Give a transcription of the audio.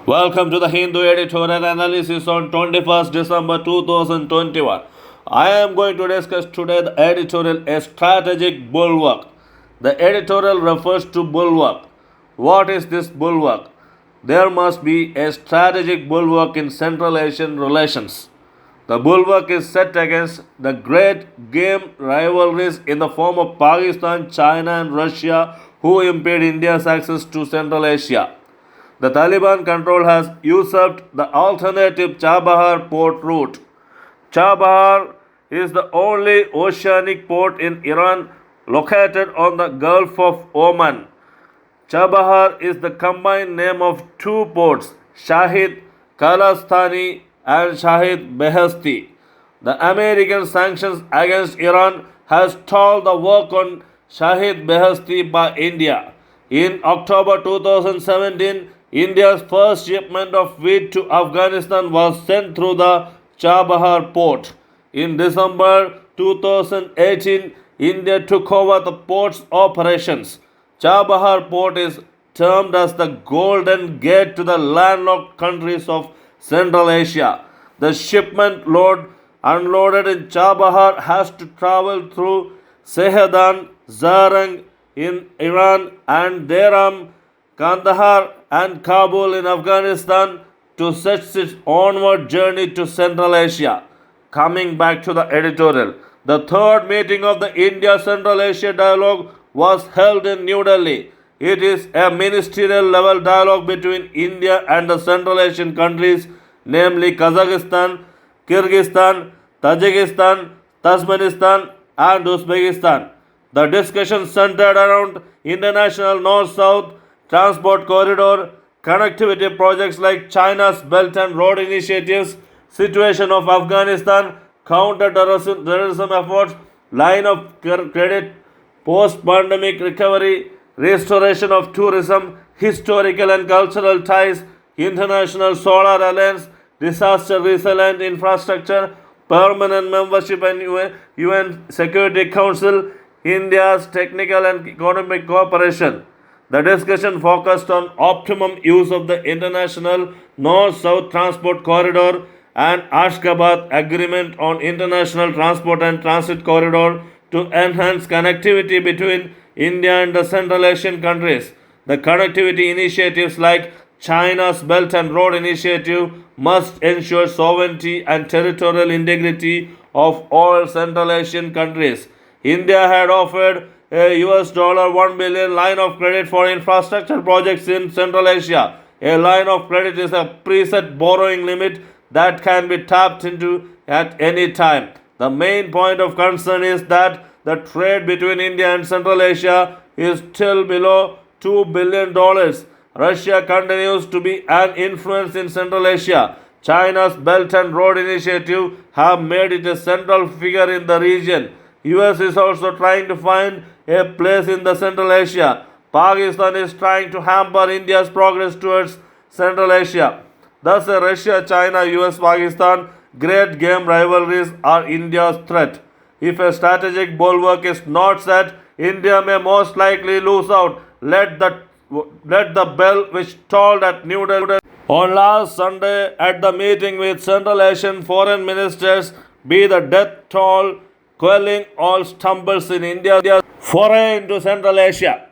Welcome to the Hindu editorial analysis on 21st December 2021. I am going to discuss today the editorial A Strategic Bulwark. The editorial refers to bulwark. What is this bulwark? There must be a strategic bulwark in Central Asian relations. The bulwark is set against the great game rivalries in the form of Pakistan, China, and Russia, who impede India's access to Central Asia. The Taliban control has usurped the alternative Chabahar port route. Chabahar is the only oceanic port in Iran located on the Gulf of Oman. Chabahar is the combined name of two ports, Shahid Khalistani and Shahid Beheshti. The American sanctions against Iran has stalled the work on Shahid Beheshti by India. In October 2017, India's first shipment of wheat to Afghanistan was sent through the Chabahar port. In December 2018, India took over the port's operations. Chabahar port is termed as the Golden Gate to the landlocked countries of Central Asia. The shipment load unloaded in Chabahar has to travel through Sehedan, Zarang in Iran, and Deram, Kandahar, and Kabul in Afghanistan to set its onward journey to Central Asia. Coming back to the editorial, the third meeting of the India Central Asia Dialogue was held in New Delhi. It is a ministerial level dialogue between India and the Central Asian countries, namely Kazakhstan, Kyrgyzstan, Tajikistan, Turkmenistan, and Uzbekistan. The discussion centered around international north-south transport corridor, connectivity projects like China's Belt and Road initiatives, situation of Afghanistan, counter-terrorism efforts, line of credit, post-pandemic recovery, restoration of tourism, historical and cultural ties, international solar alliance, disaster resilient infrastructure, permanent membership in UN Security Council, India's technical and economic cooperation. The discussion focused on optimum use of the international north-south transport corridor and Ashgabat Agreement on International Transport and Transit Corridor to enhance connectivity between India and the Central Asian countries. The connectivity initiatives like China's Belt and Road Initiative must ensure sovereignty and territorial integrity of all Central Asian countries. India had offered a $1 billion line of credit for infrastructure projects in Central Asia. A line of credit is a preset borrowing limit that can be tapped into at any time. The main point of concern is that the trade between India and Central Asia is still below $2 billion. Russia continues to be an influence in Central Asia. China's Belt and Road Initiative have made it a central figure in the region. US is also trying to find a place in the Central Asia. Pakistan is trying to hamper India's progress towards Central Asia. Thus, Russia, China, US, Pakistan, great game rivalries are India's threat. If a strategic bulwark is not set, India may most likely lose out. Let the bell which tolled at New Delhi on last Sunday at the meeting with Central Asian foreign ministers be the death toll quelling all stumbles in India's foray into Central Asia.